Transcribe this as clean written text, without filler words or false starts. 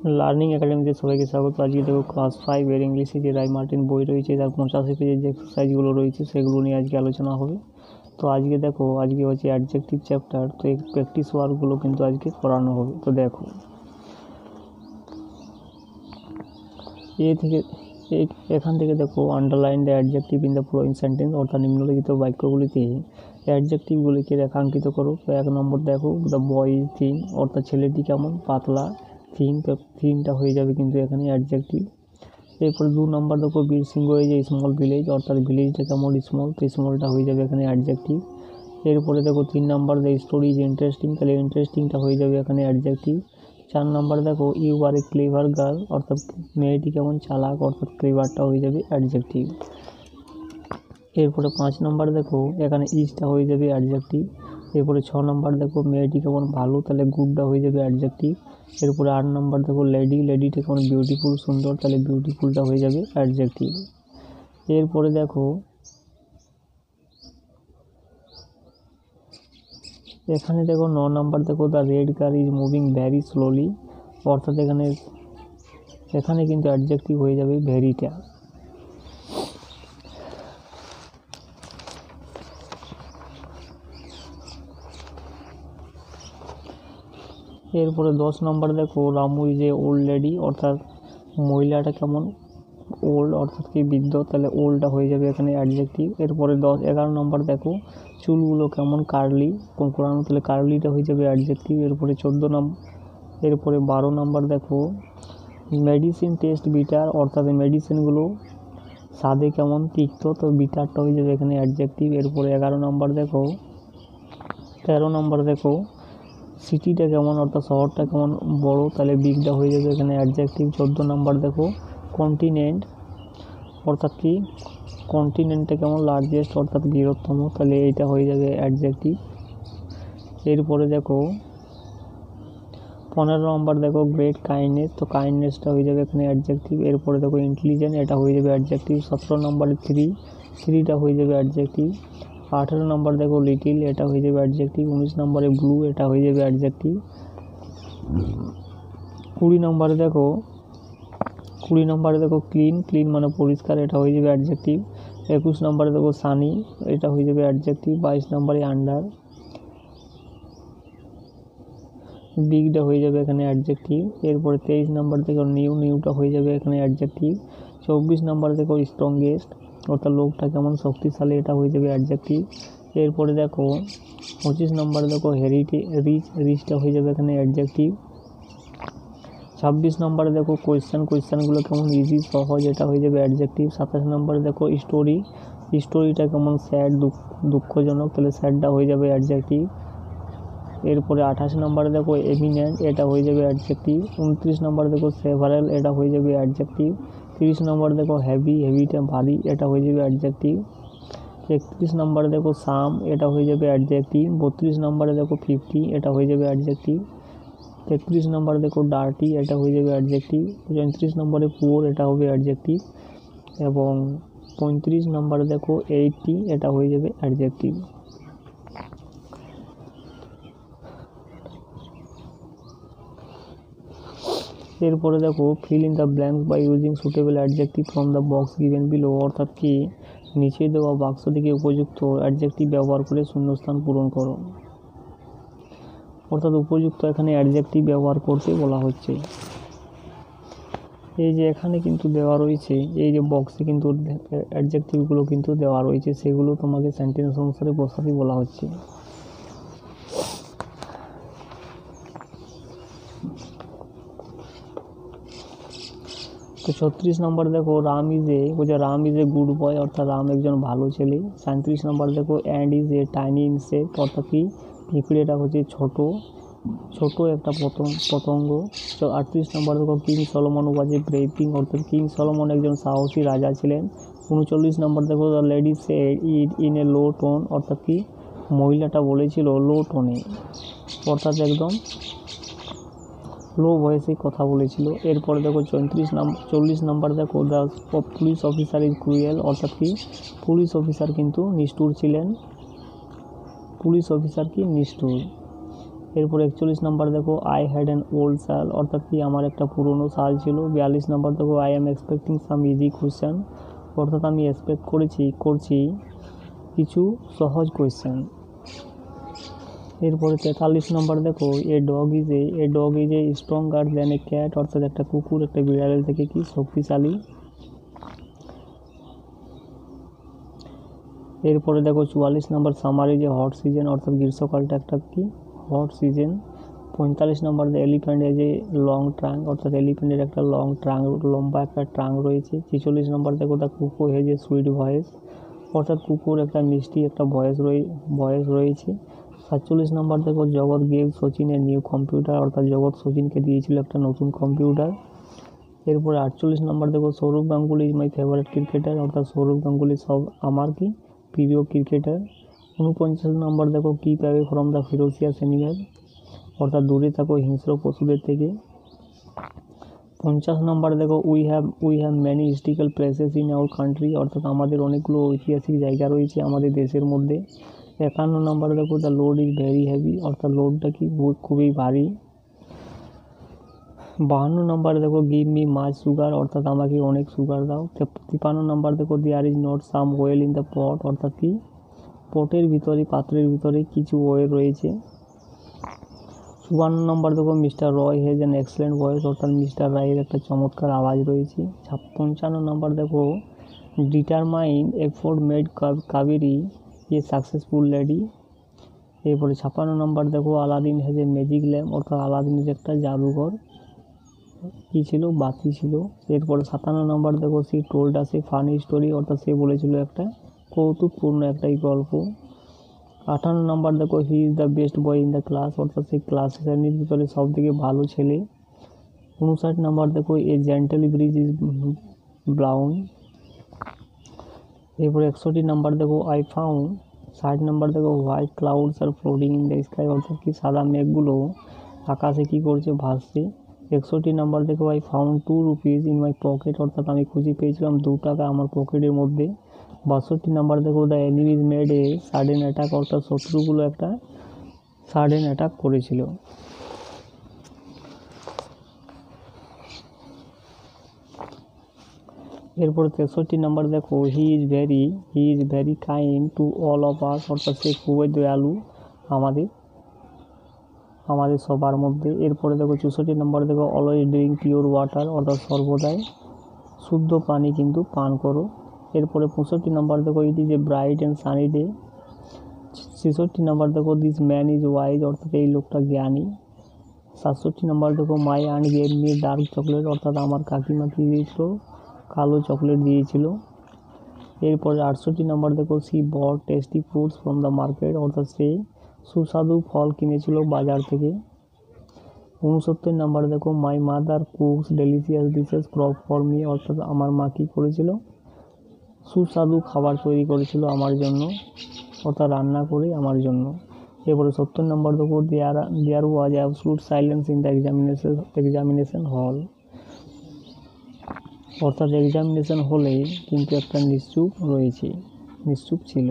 Learning একাডেমিতে সবাইকে স্বাগত। আজকে দেখো ক্লাস 5 এর ইংলিশে যে রায় মার্টিন বই রয়েছে তার 85 পেজের যে এক্সারসাইজগুলো রয়েছে সেগুলো নিয়ে আজকে আলোচনা হবে। তো আজকে দেখো, আজকে হচ্ছে অ্যাডজেক্টিভ চ্যাপ্টার, তো এই প্র্যাকটিস ওয়ার্কগুলো কিন্তু আজকে করানো হবে। তো দেখো এখান থেকে দেখো, underline the adjective in the following sentence, অর্থাৎ নিম্নলিখিত বাক্যগুলিতে অ্যাডজেক্টিভগুলিকে রেখাঙ্কিত করো। তো 1 নম্বর দেখো, দ্য বয় ইজ থিন, অর্থাৎ ছেলেটি কেমন পাতলা। থিনটা হয়ে যাবে কিন্তু এখানে অ্যাডজেক্টিভ। এরপরে 2 নম্বর দেখো, Birsingha is a small village, অর্থাৎ ভিলেজটা কেমন স্মল, তো স্মলটা হয়ে যাবে এখানে অ্যাডজেক্টিভ। এরপরে দেখো 3 নম্বর, দ্য স্টোরি ইজ ইন্টারেস্টিং, তাহলে ইন্টারেস্টিংটা হয়ে যাবে এখানে অ্যাডজেক্টিভ। 4 নম্বর দেখো, you are a clever girl, অর্থাৎ মেয়েটি কেমন চালাক, অর্থাৎ ক্লেভারটা হয়ে যাবে অ্যাডজেক্টিভ। এরপরে 5 নম্বর দেখো, এখানে ইজটা হয়ে যাবে অ্যাডজেক্টিভ। এরপরে 6 নম্বর দেখো, মেয়েটি কেমন ভালো, তাহলে গুডটা হয়ে যাবে অ্যাডজেক্টিভ। এরপরে 8 নম্বর দেখো, লেডিটা কেমন বিউটিফুল সুন্দর, তাহলে বিউটিফুলটা হয়ে যাবে অ্যাডজেক্টিভ। এরপরে দেখো এখানে দেখো 9 নম্বর দেখো, the red car is moving very slowly, অর্থাৎ এখানে কিন্তু অ্যাডজেক্টিভ হয়ে যাবে ভ্যারিটা। এরপরে 10 নম্বর দেখো, Ramu is a old lady, অর্থাৎ মহিলাটা কেমন ওল্ড, অর্থাৎ কি বৃদ্ধ, তাহলে ওল্ডটা হয়ে যাবে এখানে অ্যাডজেক্টিভ। এরপরে 11 নম্বর দেখো, চুলগুলো কেমন কার্লি কোরানো, তাহলে কার্লিটা হয়ে যাবে অ্যাডজেক্টিভ। এরপরে 12 নম্বর দেখো, মেডিসিন টেস্ট বিটার, অর্থাৎ মেডিসিনগুলো স্বাদে কেমন তিক্ত, তো বিটারটা হয়ে যাবে এখানে অ্যাডজেক্টিভ। এরপরে 13 নম্বর দেখো, সিটিটা কেমন, অর্থাৎ শহরটা কেমন বড়, তাহলে বিগটা হয়ে যাবে এখানে অ্যাডজেক্টিভ। 14 নম্বর দেখো, কন্টিনেন্ট, অর্থাৎ কি কন্টিনেন্টটা কেমন লার্জেস্ট, অর্থাৎ বৃহত্তম, তাহলে এইটা হয়ে যাবে অ্যাডজেক্টিভ। এরপরে দেখো 15 নম্বর দেখো, গ্রেট কাইন্ডনেস, তো কাইন্ডনেসটা হয়ে যাবে এখানে অ্যাডজেক্টিভ। এরপরে দেখো ইন্টেলিজেন্ট, এটা হয়ে যাবে অ্যাডজেক্টিভ। 17 নম্বরে থ্রিটা হয়ে যাবে অ্যাডজেক্টিভ। 18 নম্বর দেখো, লিটিল, এটা হয়ে যাবে অ্যাডজেক্টিভ। 19 নম্বরে ব্লু, এটা হয়ে যাবে অ্যাডজেক্টিভ। 20 নম্বরে দেখো ক্লিন মানে পরিষ্কার, এটা হয়ে যাবে অ্যাডজেক্টিভ। 21 নম্বরে দেখো সানি, এটা হয়ে যাবে অ্যাডজেক্টিভ। 22 নম্বরে আন্ডার, বিগটা হয়ে যাবে এখানে অ্যাডজেক্টিভ। এরপরে 23 নম্বর দেখো নিউটা হয়ে যাবে এখানে অ্যাডজেক্টিভ। 24 নম্বর দেখো স্ট্রংগেস্ট, অর্থাৎ লোকটা কেমন শক্তিশালী, এটা হয়ে যাবে অ্যাডজেক্টিভ। এরপরে দেখো 25 নম্বর দেখো রিচটা হয়ে যাবে এখানে অ্যাডজেক্টিভ। 26 নম্বরে দেখো কোয়েশ্চেনগুলো কেমন ইজি সহজ, এটা হয়ে যাবে অ্যাডজেক্টিভ। 27 নম্বরে দেখো স্টোরিটা কেমন স্যাড দুঃখজনক, তাহলে স্যাডটা হয়ে যাবে অ্যাডজেক্টিভ। এরপরে 28 নম্বরে দেখো এমিনেন্ট, এটা হয়ে যাবে অ্যাডজেক্টিভ। 29 নম্বরে দেখো সেভারাল, এটা হয়ে যাবে অ্যাডজেক্টিভ। 30 নম্বর দেখো হেভিটা ভারী, এটা হয়ে যাবে অ্যাডজেক্টিভ। 31 নম্বরে দেখো সাম, এটা হয়ে যাবে অ্যাডজেক্টিভ। 32 নম্বরে দেখো 50, এটা হয়ে যাবে অ্যাডজেক্টিভ। 33 নম্বরে দেখো ডার্টি, এটা হয়ে যাবে অ্যাডজেক্টিভ। 34 নম্বরে পুয়ার, এটা হবে অ্যাডজেক্টিভ। এবং 35 নম্বরে দেখো 80, এটা হয়ে যাবে অ্যাডজেক্টিভ। এরপরে দেখো fill in the blanks by using suitable adjective from the box given below, অর্থাৎ কি নিচে দেওয়া বাক্স থেকে উপযুক্ত অ্যাডজেক্টিভ ব্যবহার করে শূন্যস্থান পূরণ করো, অর্থাৎ উপযুক্ত এখানে অ্যাডজেক্টিভ ব্যবহার করতে বলা হচ্ছে। এই যে এখানে কিন্তু দেওয়া রয়েছে, এই যে বক্সে কিন্তু অ্যাডজেক্টিভগুলো কিন্তু দেওয়া রয়েছে, সেগুলো তোমাকে সেন্টেন্স অনুসারে বসাতে বলা হচ্ছে। তো 36 নম্বর দেখো, Ram is a good boy, অর্থাৎ রাম একজন ভালো ছেলে। 37 নম্বর দেখো, and is a tiny insect, অর্থাৎ কি পিঁপড়েটা হচ্ছে ছোট একটা পতঙ্গ। 38 নম্বর দেখো, কিং সলোমন ওয়াজ এ ব্রেভ কিং, অর্থাৎ কিং সলোমন একজন সাহসী রাজা ছিলেন। 39 নম্বর দেখো, the lady said it in a low tone, অর্থাৎ কি মহিলাটা বলেছিল লো টোনে, অর্থাৎ একদম লো ভয়েসে কথা বলেছিল। এরপরে দেখো 40 নম্বর দেখো, the police officer is cruel, অর্থাৎ কি পুলিশ অফিসার কিন্তু নিষ্ঠুর ছিলেন, পুলিশ অফিসার কি নিষ্ঠুর। এরপর 41 নাম্বার দেখো আই হ্যাড অ্যান ওল্ড শাল, অর্থাৎ কি আমার একটা পুরনো শাল ছিল। 42 নাম্বার দেখো I am expecting some easy question, অর্থাৎ আমি এক্সপেক্ট করছি কিছু সহজ কোয়েশ্চেন। এরপরে 43 নাম্বার দেখো a dog is a stronger than a cat, অর্থাৎ একটা কুকুর একটা বিড়ালের থেকে কি শক্তিশালী। এরপরে দেখো 44 number summer is a hot season, অর্থাৎ গ্রীষ্মকালটা একটা কি hot season. 45 number elephant as a long trunk, অর্থাৎ এলিফ্যান্টের একটা লম্বা একটা ট্রাঙ্ক রয়েছে। 46 নাম্বার দেখো দ্য কুকুর হ্যাজ এ সুইট ভয়েস, অর্থাৎ কুকুর একটা মিষ্টি একটা ভয়েস রয়েছে। 47 নাম্বার দেখো জগৎ gave Sachin a new computer, অর্থাৎ জগৎ সচিনকে দিয়েছিল একটা নতুন কম্পিউটার। এরপরে 48 নাম্বার দেখো Sourav Ganguly is my favourite cricketer, অর্থাৎ সৌরভ গাঙ্গুলি আমার কি প্রিয় ক্রিকেটার। 49 নাম্বার দেখো keep away from the ferocious animal, অর্থাৎ দূরে থাকো হিংস্র পশুদের থেকে। 50 নাম্বার দেখো we have many historical places in our country, অর্থাৎ আমাদের অনেকগুলো ঐতিহাসিক জায়গা রয়েছে আমাদের দেশের মধ্যে। 51 নাম্বার দেখো the load is very heavy, অর্থাৎ লোডটা কি খুবই ভারী। 52 নাম্বার দেখো গিভ মি মাচ সুগার, অর্থাৎ আমাকে অনেক সুগার দাও। 53 নাম্বার দেখো there is not some oil in the pot, অর্থাৎ কি পাত্রের ভিতরে কিছু ওয়েল রয়েছে। 54 নাম্বার দেখো mister Roy has an excellent voice, অর্থাৎ মিস্টার রায়ের একটা চমৎকার আওয়াজ রয়েছে। 55 নাম্বার দেখো determine effort made Kaberi a successful lady. এরপরে 56 নাম্বার দেখো Aladdin has a magic lamp, অর্থাৎ আলাদিনের একটা জাদুঘর কি ছিল বাতি ছিল। এরপরে 57 নাম্বার দেখো she told us a funny story, অর্থাৎ সে বলেছিল একটা কৌতুকপূর্ণ একটাই গল্প। 58 নাম্বার দেখো he is the best boy in the class, অর্থাৎ সেই শ্রেণীর ভিতরে সব থেকে ভালো ছেলে। 59 নাম্বার দেখো এ জেন্টাল ব্রিজ ইজ ব্রাউন। এরপরে 61 নাম্বার দেখো আই ফাউন্ড। 60 নাম্বার দেখো white clouds are floating in the sky, অর্থাৎ কি সাদা মেঘগুলো আকাশে কি করছে ভাসছে। 61 নাম্বার দেখো I found 2 rupees in my pocket, অর্থাৎ আমি খুঁজে পেয়েছিলাম 2 টাকা আমার পকেটের মধ্যে। 62 নাম্বার দেখো the enemies made a sudden attack, অর্থাৎ শত্রুগুলো একটা সাডেন অ্যাটাক করেছিল। এরপর 63 নাম্বার দেখো he is very kind to all of us, অর্থাৎ সে খুবই দয়ালু আমাদের সবার মধ্যে। এরপরে দেখো 64 নাম্বার দেখো অলওয়েজ ড্রিঙ্ক পিওর ওয়াটার, অর্থাৎ সর্বদাই শুদ্ধ পানি কিন্তু পান করো। এরপরে 65 নাম্বার দেখো it is a bright and sunny day. 66 number দেখো দিস ম্যান ইজ ওয়াইজ, অর্থাৎ এই লোকটা জ্ঞানী। 67 নাম্বার দেখো my aunt gave me dark chocolate, অর্থাৎ আমার কাকিমা কি দিয়েছিল কালো চকলেট দিয়েছিল। এরপরে 68 নাম্বার দেখো she bought tasty fruits from the market, অর্থাৎ সে সুস্বাদু ফল কিনেছিল বাজার থেকে। 69 নাম্বার দেখো my mother cooks delicious dishes for me, অর্থাৎ আমার মা কী করেছিল সুস্বাদু খাবার তৈরি করেছিল আমার জন্য, অর্থাৎ রান্না করে আমার জন্য। এরপরে 70 নাম্বার দেখো there was absolute silence in the examination hall, অর্থাৎ এক্সামিনেশন হলে কিন্তু একটা নিশ্চুপ ছিল।